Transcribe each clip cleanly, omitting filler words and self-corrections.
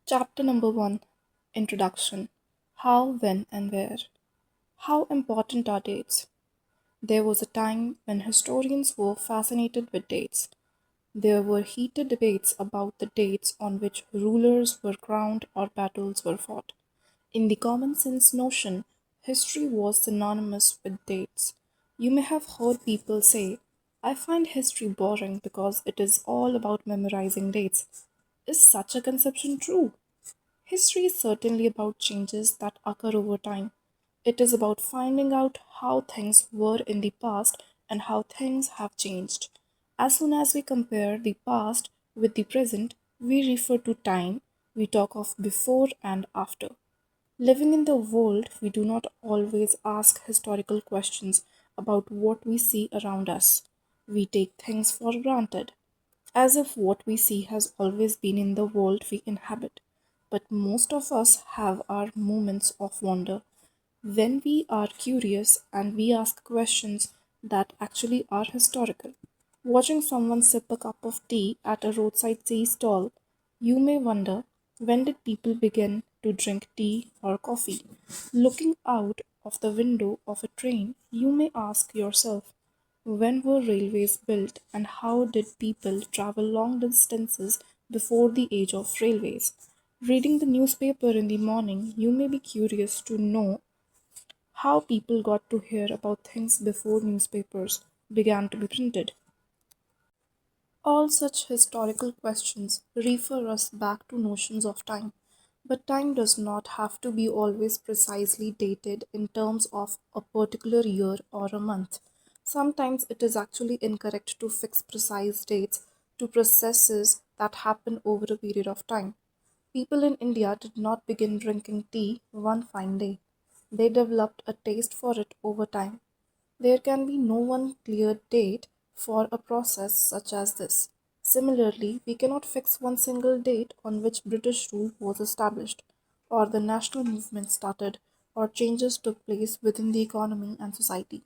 Chapter number 1. Introduction. How, when, and where. How important are dates? There was a time when historians were fascinated with dates. There were heated debates about the dates on which rulers were crowned or battles were fought. In the common sense notion, history was synonymous with dates. You may have heard people say, I find history boring because it is all about memorizing dates. Is such a conception true? History is certainly about changes that occur over time. It is about finding out how things were in the past and how things have changed. As soon as we compare the past with the present, we refer to time, we talk of before and after. Living in the world, we do not always ask historical questions about what we see around us. We take things for granted as if what we see has always been in the world we inhabit. But most of us have our moments of wonder when we are curious and we ask questions that actually are historical. Watching someone sip a cup of tea at a roadside tea stall, you may wonder, when did people begin to drink tea or coffee? Looking out of the window of a train, you may ask yourself, when were railways built and how did people travel long distances before the age of railways? Reading the newspaper in the morning, you may be curious to know how people got to hear about things before newspapers began to be printed. All such historical questions refer us back to notions of time, but time does not have to be always precisely dated in terms of a particular year or a month. Sometimes it is actually incorrect to fix precise dates to processes that happen over a period of time. People in India did not begin drinking tea one fine day. They developed a taste for it over time. There can be no one clear date for a process such as this. Similarly, we cannot fix one single date on which British rule was established, or the national movement started, or changes took place within the economy and society.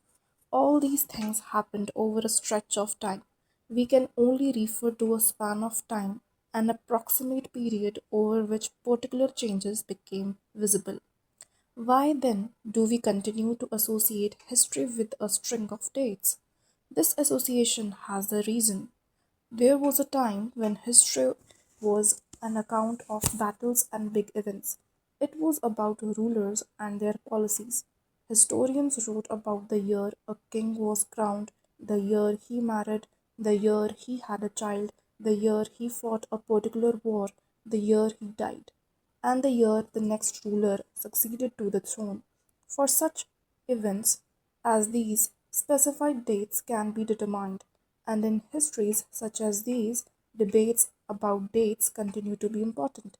All these things happened over a stretch of time. We can only refer to a span of time, an approximate period over which particular changes became visible. Why then do we continue to associate history with a string of dates? This association has a reason. There was a time when history was an account of battles and big events. It was about rulers and their policies. Historians wrote about the year a king was crowned, the year he married, the year he had a child, the year he fought a particular war, the year he died, and the year the next ruler succeeded to the throne. For such events as these, specified dates can be determined, and in histories such as these, debates about dates continue to be important.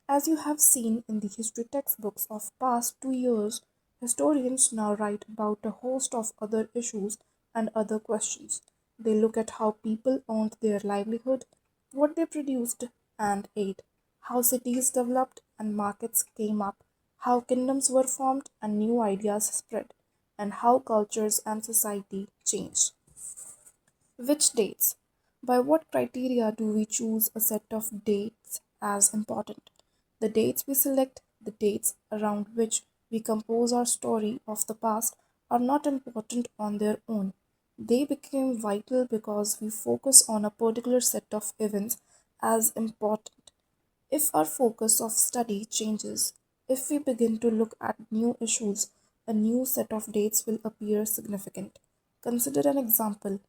As you have seen in the history textbooks of past 2 years, historians now write about a host of other issues and other questions. They look at how people earned their livelihood, what they produced and ate, how cities developed and markets came up, how kingdoms were formed and new ideas spread, and how cultures and society changed. Which dates? By what criteria do we choose a set of dates as important? The dates we select, the dates around which we compose our story of the past, are not important on their own. They became vital because we focus on a particular set of events as important. If our focus of study changes, if we begin to look at new issues, a new set of dates will appear significant. Consider an example.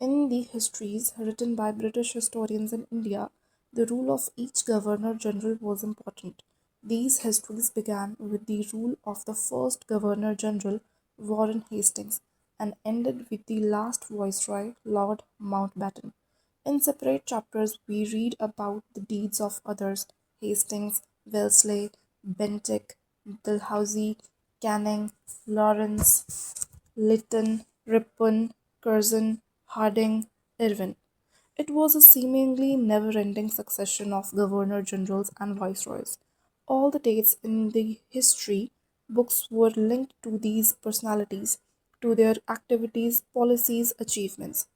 In the histories written by British historians in India, the rule of each governor general was important. These histories began with the rule of the first governor general, Warren Hastings, and ended with the last viceroy, Lord Mountbatten. In separate chapters, we read about the deeds of others: Hastings, Wellesley, Bentinck, Dalhousie, Canning, Lawrence, Lytton, Ripon, Curzon, Harding, Irwin. It was a seemingly never ending succession of governor generals and viceroys. All the dates in the history books were linked to these personalities, to their activities, policies, achievements.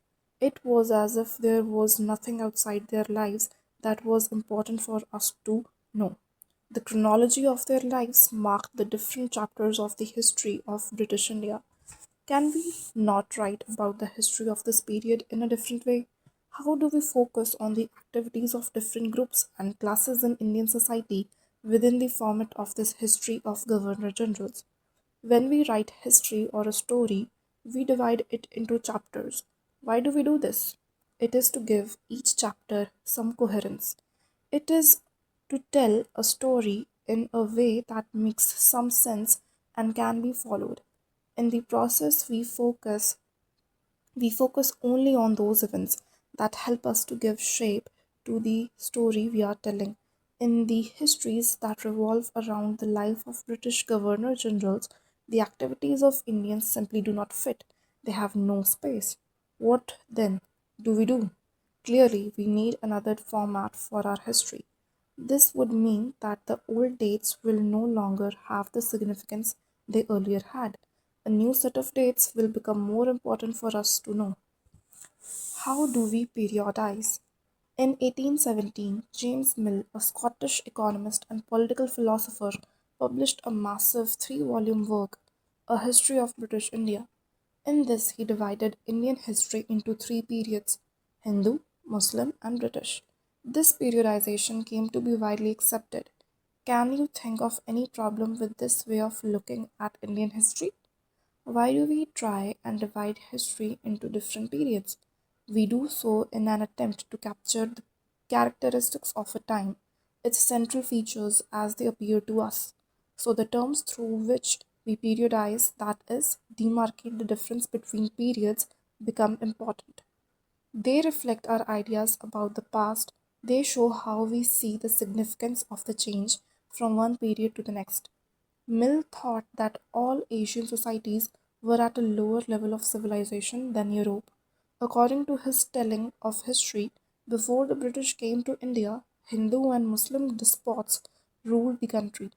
It was as if there was nothing outside their lives that was important for us to No. The chronology of their lives marked the different chapters of the history of British India. Can we not write about the history of this period in a different way? How do we focus on the activities of different groups and classes in Indian society within the format of this history of Governor Generals? When we write history or a story, we divide it into chapters. Why do we do this? It is to give each chapter some coherence. It is to tell a story in a way that makes some sense and can be followed. In the process, we focus only on those events that help us to give shape to the story we are telling. In the histories that revolve around the life of British Governor Generals, the activities of Indians simply do not fit. They have no space. What then do we do? Clearly, we need another format for our history. This would mean that the old dates will no longer have the significance they earlier had. A new set of dates will become more important for us to know. How do we periodize? In 1817, James Mill, a Scottish economist and political philosopher, published a massive 3 volume work, A History of British India. In this, he divided Indian history into 3 periods: Hindu, Muslim, and British. This periodization came to be widely accepted. Can you think of any problem with this way of looking at Indian history? Why do we try and divide history into different periods? We do so in an attempt to capture the characteristics of a time, its central features as they appear to us. So, the terms through which we periodize, that is, demarcate the difference between periods, become important. They reflect our ideas about the past, they show how we see the significance of the change from one period to the next. Mill thought that all Asian societies were at a lower level of civilization than Europe. According to his telling of history, before the British came to India, Hindu and Muslim despots ruled the country.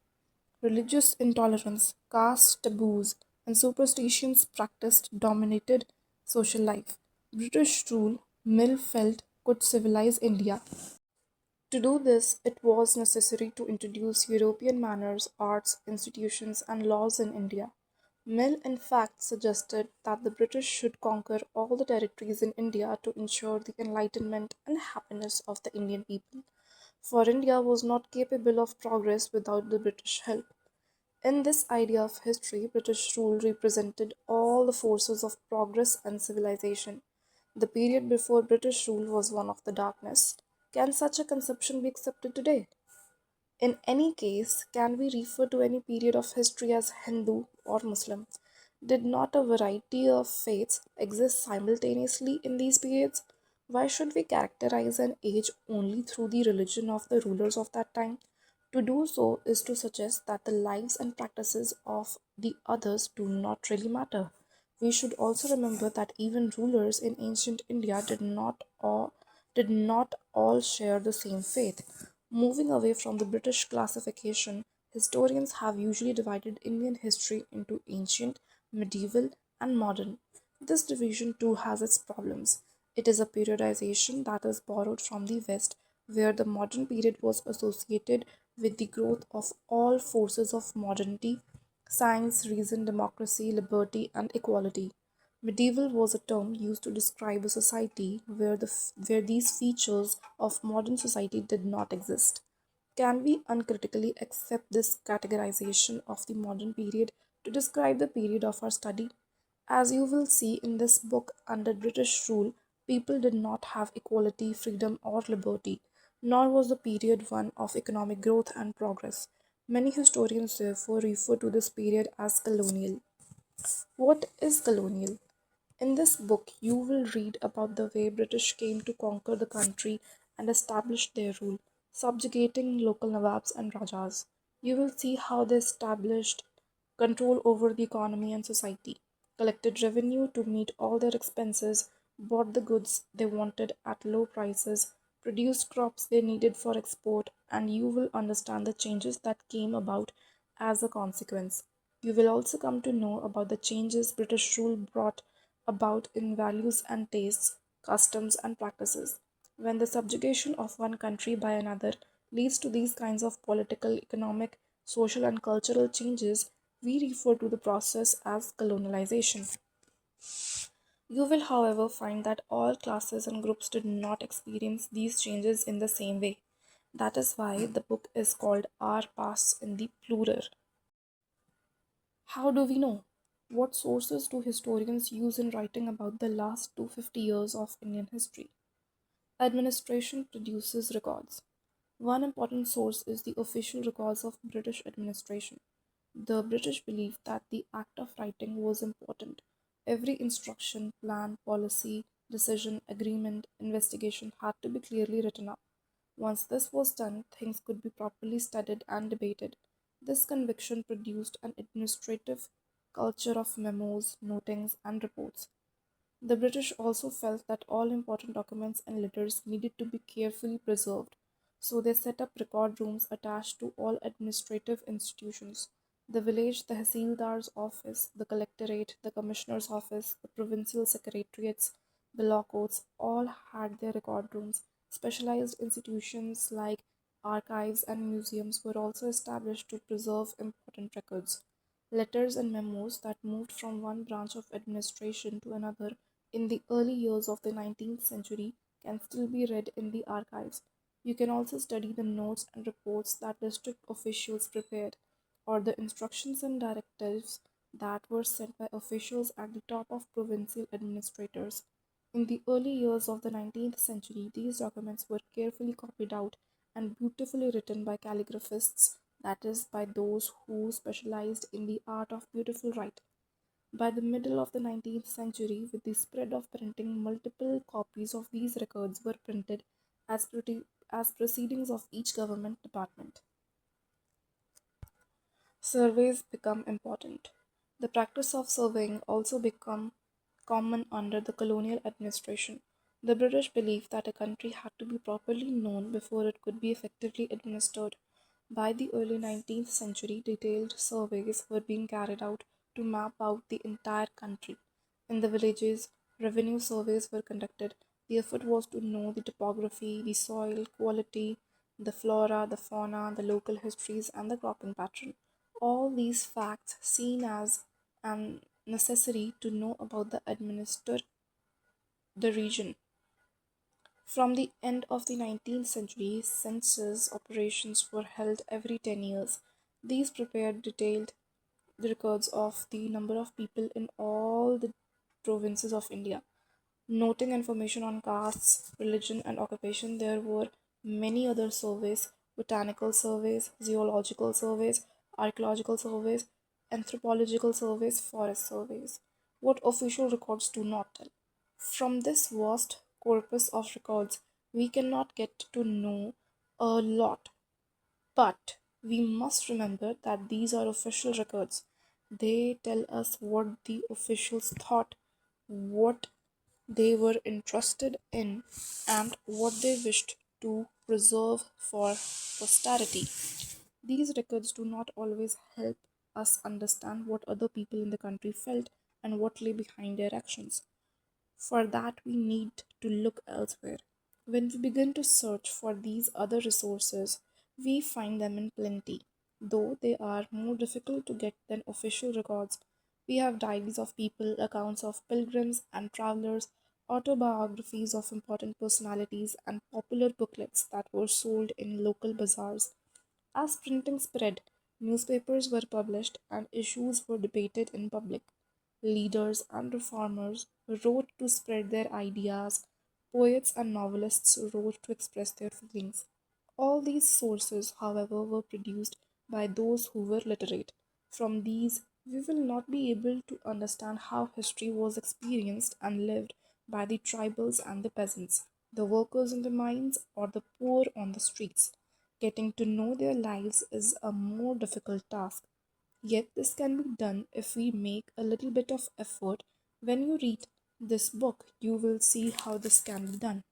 Religious intolerance, caste taboos, and superstitions practiced dominated social life. British rule, Mill felt, could civilize India. To do this, it was necessary to introduce European manners, arts, institutions, and laws in India. Mill, in fact, suggested that the British should conquer all the territories in India to ensure the enlightenment and happiness of the Indian people, for India was not capable of progress without the British help. In this idea of history, British rule represented all the forces of progress and civilization. The period before British rule was one of the darkness. Can such a conception be accepted today? In any case, can we refer to any period of history as Hindu or Muslim? Did not a variety of faiths exist simultaneously in these periods? Why should we characterize an age only through the religion of the rulers of that time? To do so is to suggest that the lives and practices of the others do not really matter. We should also remember that even rulers in ancient India did not all share the same faith. Moving away from the British classification, historians have usually divided Indian history into ancient, medieval, and modern. This division too has its problems. It is a periodization that is borrowed from the West, where the modern period was associated with the growth of all forces of modernity: science, reason, democracy, liberty, and equality. Medieval was a term used to describe a society where these features of modern society did not exist. Can we uncritically accept this categorization of the modern period to describe the period of our study? As you will see in this book, under British rule, people did not have equality, freedom, or liberty, nor was the period one of economic growth and progress. Many historians therefore refer to this period as colonial. What is colonial? In this book, you will read about the way British came to conquer the country and establish their rule, subjugating local Nawabs and Rajas. You will see how they established control over the economy and society, collected revenue to meet all their expenses, bought the goods they wanted at low prices, produced crops they needed for export, and you will understand the changes that came about as a consequence. You will also come to know about the changes British rule brought about in values and tastes, customs and practices. When the subjugation of one country by another leads to these kinds of political, economic, social, and cultural changes, we refer to the process as colonialization. You will, however, find that all classes and groups did not experience these changes in the same way. That is why the book is called Our Past in the plural. How do we know? What sources do historians use in writing about the last 250 years of Indian history? Administration produces records. One important source is the official records of British administration. The British believed that the act of writing was important. Every instruction, plan, policy, decision, agreement, investigation had to be clearly written up. Once this was done, things could be properly studied and debated. This conviction produced an administrative culture of memos, notings, and reports. The British also felt that all important documents and letters needed to be carefully preserved, so they set up record rooms attached to all administrative institutions. The village, the Tehsildar's office, the collectorate, the commissioner's office, the provincial secretariats, the law courts all had their record rooms. Specialized institutions like archives and museums were also established to preserve important records. Letters and memos that moved from one branch of administration to another in the early years of the 19th century can still be read in the archives. You can also study the notes and reports that district officials prepared, or the instructions and directives that were sent by officials at the top of provincial administrators. In the early years of the 19th century, these documents were carefully copied out and beautifully written by calligraphists, that is, by those who specialized in the art of beautiful writing. By the middle of the 19th century, with the spread of printing, multiple copies of these records were printed as proceedings of each government department. Surveys become important. The practice of surveying also became common under the colonial administration. The British believed that a country had to be properly known before it could be effectively administered. By the early 19th century, detailed surveys were being carried out to map out the entire country. In the villages, revenue surveys were conducted. The effort was to know the topography, the soil quality, the flora, the fauna, the local histories, and the cropping pattern. All these facts seen as necessary to know about the administer the region. From the end of the 19th century, census operations were held every 10 years. These prepared detailed records of the number of people in all the provinces of India. Noting information on castes, religion, and occupation, there were many other surveys: botanical surveys, zoological surveys, archaeological surveys, anthropological surveys, forest surveys. What official records do not tell. From this vast corpus of records, we cannot get to know a lot, but we must remember that these are official records. They tell us what the officials thought, what they were interested in, and what they wished to preserve for posterity. These records do not always help us understand what other people in the country felt and what lay behind their actions. For that, we need to look elsewhere. When we begin to search for these other resources, we find them in plenty, though they are more difficult to get than official records. We have diaries of people, accounts of pilgrims and travelers, autobiographies of important personalities, and popular booklets that were sold in local bazaars. As printing spread, newspapers were published and issues were debated in public. Leaders and reformers wrote to spread their ideas. Poets and novelists wrote to express their feelings. All these sources, however, were produced by those who were literate. From these, we will not be able to understand how history was experienced and lived by the tribals and the peasants, the workers in the mines, or the poor on the streets. Getting to know their lives is a more difficult task. Yet, this can be done if we make a little bit of effort. When you read this book, you will see how this can be done.